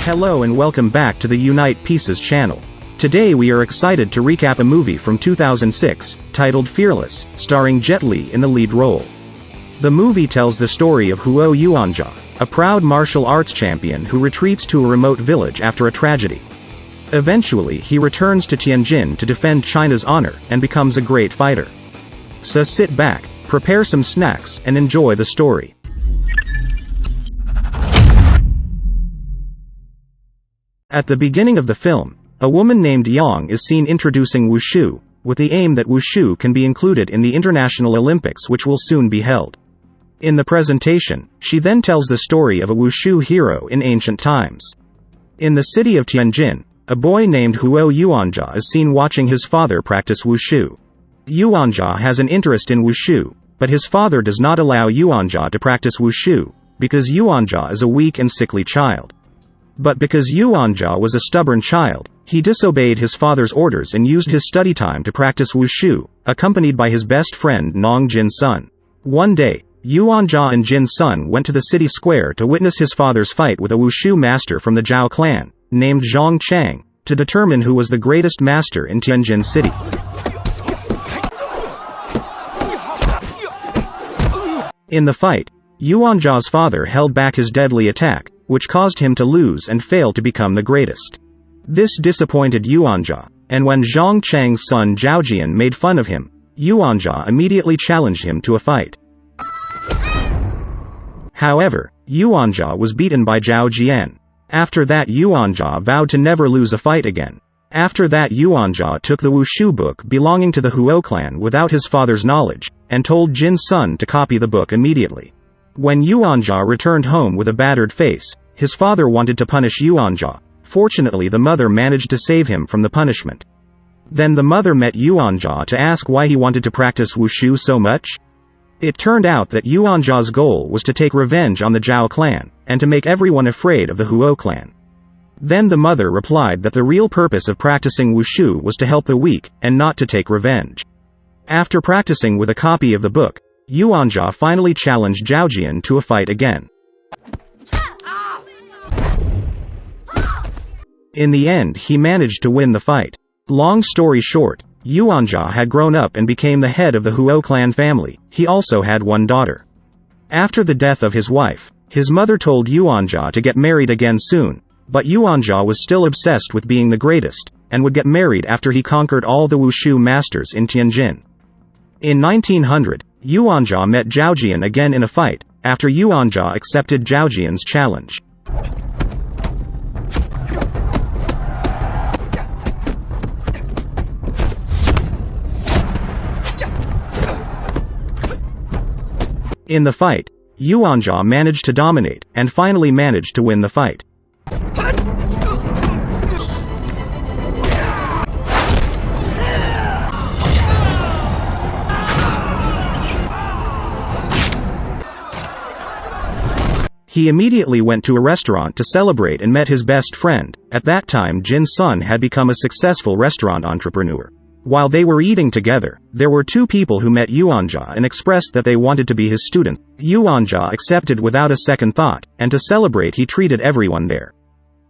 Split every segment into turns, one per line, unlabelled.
Hello and welcome back to the Unite Pieces channel. Today we are excited to recap a movie from 2006, titled Fearless, starring Jet Li in the lead role. The movie tells the story of Huo Yuanjia, a proud martial arts champion who retreats to a remote village after a tragedy. Eventually he returns to Tianjin to defend China's honor and becomes a great fighter. So sit back, prepare some snacks and enjoy the story. At the beginning of the film, a woman named Yang is seen introducing Wushu, with the aim that Wushu can be included in the International Olympics which will soon be held. In the presentation, she then tells the story of a Wushu hero in ancient times. In the city of Tianjin, a boy named Huo Yuanjia is seen watching his father practice Wushu. Yuanjia has an interest in Wushu, but his father does not allow Yuanjia to practice Wushu, because Yuanjia is a weak and sickly child. But because Yuanjia was a stubborn child, he disobeyed his father's orders and used his study time to practice Wushu, accompanied by his best friend Nong Jin's son. One day, Yuanjia and Jin's son went to the city square to witness his father's fight with a Wushu master from the Zhao clan, named Zhang Chang, to determine who was the greatest master in Tianjin city. In the fight, Yuanjia's father held back his deadly attack, which caused him to lose and fail to become the greatest. This disappointed Yuanjia, and when Zhang Chang's son Zhaojian made fun of him, Yuanjia immediately challenged him to a fight. However, Yuanjia was beaten by Zhaojian. After that Yuanjia vowed to never lose a fight again. After that Yuanjia took the Wushu book belonging to the Huo clan without his father's knowledge, and told Jin's son to copy the book immediately. When Yuanjia returned home with a battered face, his father wanted to punish Yuanjia. Fortunately the mother managed to save him from the punishment. Then the mother met Yuanjia to ask why he wanted to practice Wushu so much. It turned out that Yuanjia's goal was to take revenge on the Zhao clan, and to make everyone afraid of the Huo clan. Then the mother replied that the real purpose of practicing Wushu was to help the weak, and not to take revenge. After practicing with a copy of the book, Yuanjia finally challenged Zhaojian to a fight again. In the end he managed to win the fight. Long story short, Yuanjia had grown up and became the head of the Huo clan family. He also had one daughter. After the death of his wife, his mother told Yuanjia to get married again soon, but Yuanjia was still obsessed with being the greatest, and would get married after he conquered all the Wushu masters in Tianjin. In 1900, Yuanjia met Zhaojian again in a fight, after Yuanjia accepted Zhaojian's challenge. In the fight, Yuanjia managed to dominate, and finally managed to win the fight. He immediately went to a restaurant to celebrate and met his best friend. At that time Jin's son had become a successful restaurant entrepreneur. While they were eating together, there were two people who met Yuanjia and expressed that they wanted to be his students. Yuanjia accepted without a second thought, and to celebrate he treated everyone there.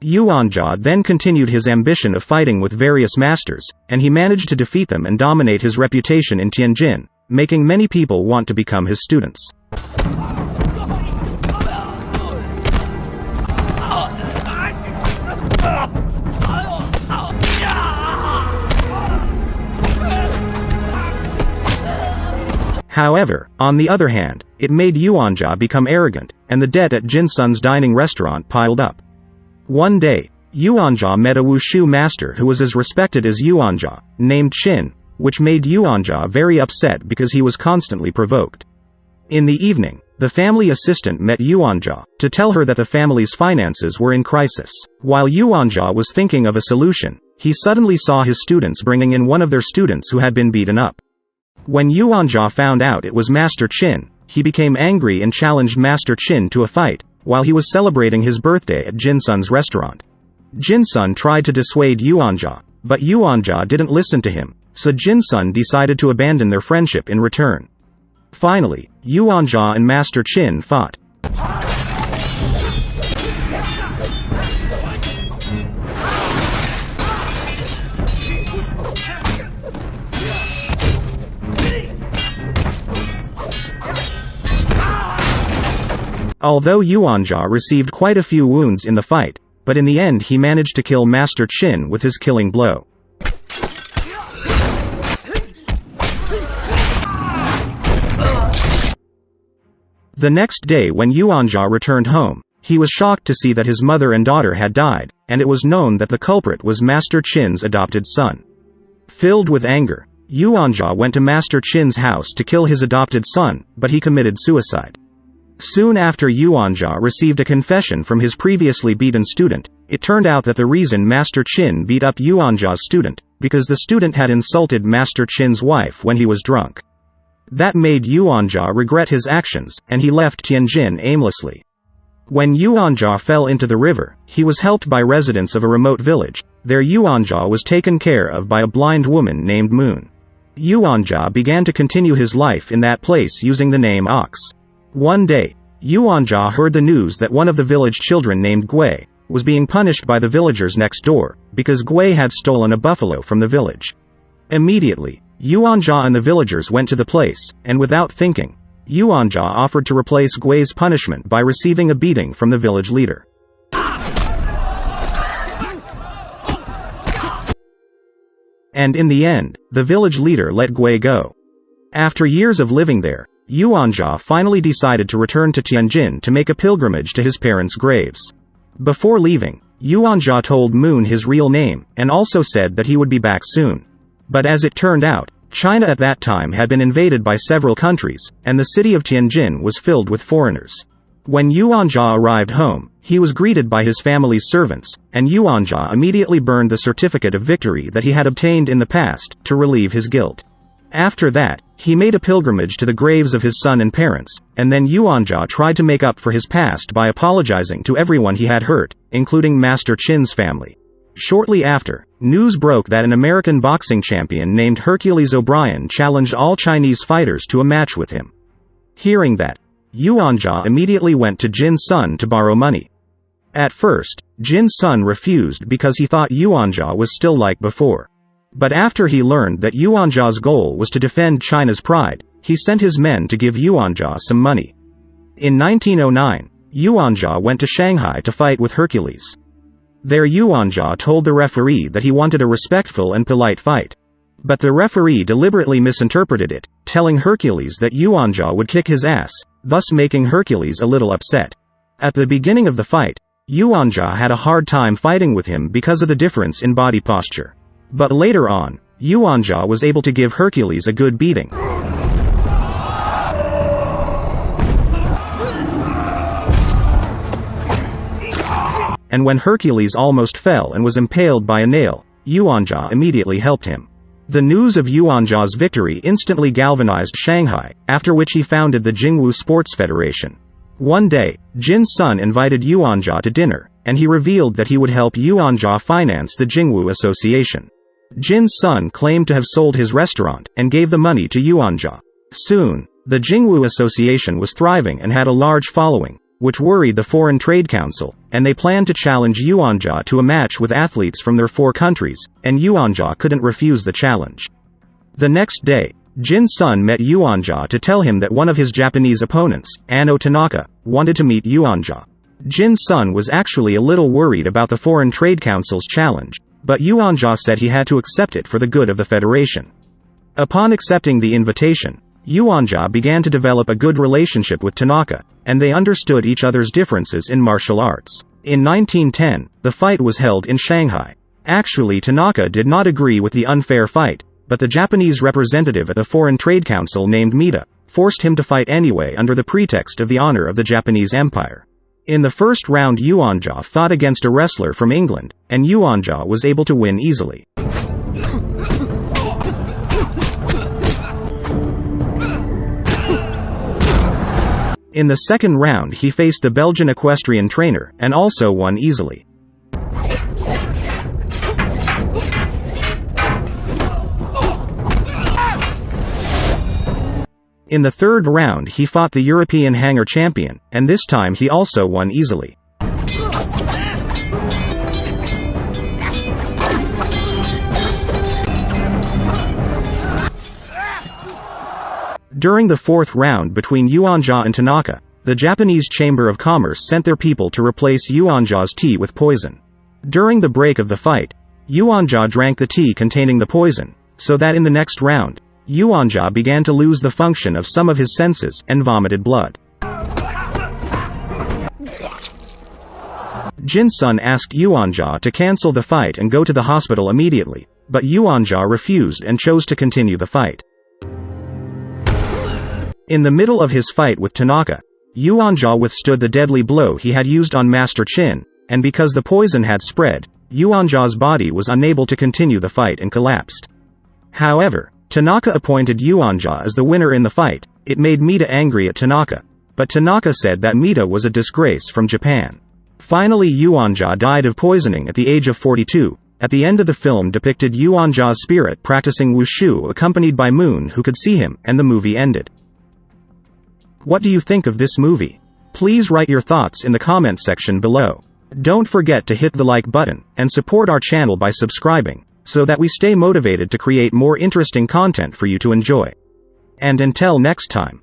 Yuanjia then continued his ambition of fighting with various masters, and he managed to defeat them and dominate his reputation in Tianjin, making many people want to become his students. However, on the other hand, it made Yuanjia become arrogant, and the debt at Jin's son's dining restaurant piled up. One day, Yuanjia met a Wushu master who was as respected as Yuanjia, named Qin, which made Yuanjia very upset because he was constantly provoked. In the evening, the family assistant met Yuanjia, to tell her that the family's finances were in crisis. While Yuanjia was thinking of a solution, he suddenly saw his students bringing in one of their students who had been beaten up. When Yuanjia found out it was Master Qin, he became angry and challenged Master Qin to a fight, while he was celebrating his birthday at Jin's son's restaurant. Jin's son tried to dissuade Yuanjia, but Yuanjia didn't listen to him, so Jin's son decided to abandon their friendship in return. Finally, Yuanjia and Master Qin fought. Although Yuanjia received quite a few wounds in the fight, but in the end he managed to kill Master Qin with his killing blow. The next day when Yuanjia returned home, he was shocked to see that his mother and daughter had died, and it was known that the culprit was Master Qin's adopted son. Filled with anger, Yuanjia went to Master Qin's house to kill his adopted son, but he committed suicide. Soon after Yuanjia received a confession from his previously beaten student, it turned out that the reason Master Qin beat up Yuanjia's student, because the student had insulted Master Qin's wife when he was drunk. That made Yuanjia regret his actions, and he left Tianjin aimlessly. When Yuanjia fell into the river, he was helped by residents of a remote village. There Yuanjia was taken care of by a blind woman named Moon. Yuanjia began to continue his life in that place using the name Ox. One day, Yuanjia heard the news that one of the village children named Gui was being punished by the villagers next door, because Gui had stolen a buffalo from the village. Immediately, Yuanjia and the villagers went to the place, and without thinking, Yuanjia offered to replace Gui's punishment by receiving a beating from the village leader. And in the end, the village leader let Gui go. After years of living there, Yuanjia finally decided to return to Tianjin to make a pilgrimage to his parents' graves. Before leaving, Yuanjia told Moon his real name, and also said that he would be back soon. But as it turned out, China at that time had been invaded by several countries, and the city of Tianjin was filled with foreigners. When Yuanjia arrived home, he was greeted by his family's servants, and Yuanjia immediately burned the certificate of victory that he had obtained in the past, to relieve his guilt. After that, he made a pilgrimage to the graves of his son and parents, and then Yuanjia tried to make up for his past by apologizing to everyone he had hurt, including Master Qin's family. Shortly after, news broke that an American boxing champion named Hercules O'Brien challenged all Chinese fighters to a match with him. Hearing that, Yuanjia immediately went to Jin's son to borrow money. At first, Jin's son refused because he thought Yuanjia was still like before. But after he learned that Yuanjia's goal was to defend China's pride, he sent his men to give Yuanjia some money. In 1909, Yuanjia went to Shanghai to fight with Hercules. There Yuanjia told the referee that he wanted a respectful and polite fight. But the referee deliberately misinterpreted it, telling Hercules that Yuanjia would kick his ass, thus making Hercules a little upset. At the beginning of the fight, Yuanjia had a hard time fighting with him because of the difference in body posture. But later on, Yuanjia was able to give Hercules a good beating. And when Hercules almost fell and was impaled by a nail, Yuanjia immediately helped him. The news of Yuanjia's victory instantly galvanized Shanghai, after which he founded the Jin Wu Sports Federation. One day, Jin's son invited Yuanjia to dinner, and he revealed that he would help Yuanjia finance the Jin Wu Association. Jin's son claimed to have sold his restaurant, and gave the money to Yuanjia. Soon, the Jin Wu Association was thriving and had a large following, which worried the Foreign Trade Council, and they planned to challenge Yuanjia to a match with athletes from their four countries, and Yuanjia couldn't refuse the challenge. The next day, Jin's son met Yuanjia to tell him that one of his Japanese opponents, Anno Tanaka, wanted to meet Yuanjia. Jin's son was actually a little worried about the Foreign Trade Council's challenge, but Yuanjia said he had to accept it for the good of the Federation. Upon accepting the invitation, Yuanjia began to develop a good relationship with Tanaka, and they understood each other's differences in martial arts. In 1910, the fight was held in Shanghai. Actually, Tanaka did not agree with the unfair fight, but the Japanese representative at the Foreign Trade Council named Mita forced him to fight anyway under the pretext of the honor of the Japanese Empire. In the first round, Yuanjia fought against a wrestler from England, and Yuanjia was able to win easily. In the second round he faced the Belgian equestrian trainer, and also won easily. In the third round he fought the European hanger champion, and this time he also won easily. During the fourth round between Yuanjia and Tanaka, the Japanese Chamber of Commerce sent their people to replace Yuanjia's tea with poison. During the break of the fight, Yuanjia drank the tea containing the poison, so that in the next round, Yuanjia began to lose the function of some of his senses and vomited blood. Jin's son asked Yuanjia to cancel the fight and go to the hospital immediately, but Yuanjia refused and chose to continue the fight. In the middle of his fight with Tanaka, Yuanjia withstood the deadly blow he had used on Master Qin, and because the poison had spread, Yuanjia's body was unable to continue the fight and collapsed. However, Tanaka appointed Yuanjia as the winner in the fight. It made Mita angry at Tanaka, but Tanaka said that Mita was a disgrace from Japan. Finally, Yuanjia died of poisoning at the age of 42. At the end of the film depicted Yuanjia's spirit practicing Wushu accompanied by Moon who could see him, and the movie ended. What do you think of this movie? Please write your thoughts in the comment section below. Don't forget to hit the like button, and support our channel by subscribing, so that we stay motivated to create more interesting content for you to enjoy. And until next time.